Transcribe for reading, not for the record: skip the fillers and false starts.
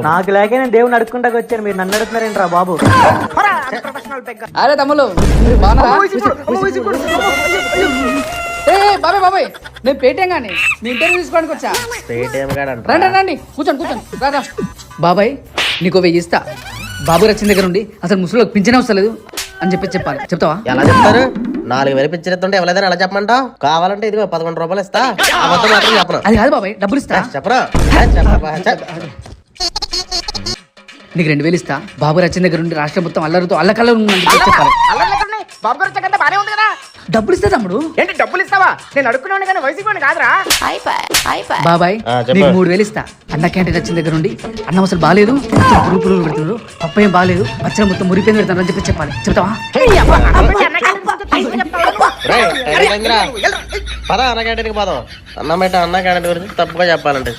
నాకు లేక నేను దేవుని అడుక్కుంటా వచ్చాను, మీరు నన్ను అడుగుతున్నారేంట్రా బాబు? అరే తమ్ముళ్ళు బాగున్నారా? బాబాయ్ బాబాయ్ నేను పేటీఎం కానీ మీ ఇంటర్వ్యూ తీసుకోవడానికి వచ్చా. రండి రండి కూర్చోండి రాదా. బాబాయ్ నీకు 1000 ఇస్తా. బాబు రచ్చిన దగ్గర నుండి అసలు ముసలికి పింఛనే వస్తలేదు అని చెప్పాలి. చెప్తావా? ఎలా చెప్తారు? 4000 పింఛన్ ఎవరైనా ఎలా చెప్పమంటావు? కావాలంటే ఇదిగో 11 రూపాయలు ఇస్తా. అబద్ధం మాత్రం చెప్పను. అది కాదు బాబాయ్, డబ్బులు ఇస్తా. చెప్పరా? నీకు 2000 ఇస్తా. బాబు రచ్చిన దగ్గర నుండి రాష్ట్రం మొత్తం అల్లరితో అల్లకల్లో చెప్పాలి. డబ్బులు ఇస్తా తమ్ముడు. ఏంటి డబ్బులు ఇస్తావా? నేను అడుక్కున్నాను కానీ వయసు కాదురా. బాబాయ్ నీకు 3000 ఇస్తా. అన్న క్యాంటీన్ వచ్చిన దగ్గర నుండి అన్నం అసలు బాగాలేదు, పురుగులు పెడుతున్నారు, పప్పు ఏం బాగాలేదు, పచ్చడి మొత్తం మురిపోయింది పెడతాను అని చెప్పాలి. చెప్తావా? పద అన్న క్యాంటీన్కి పోదాం. అన్న క్యాంటీన్ గురించి తప్పుగా చెప్పాలంటే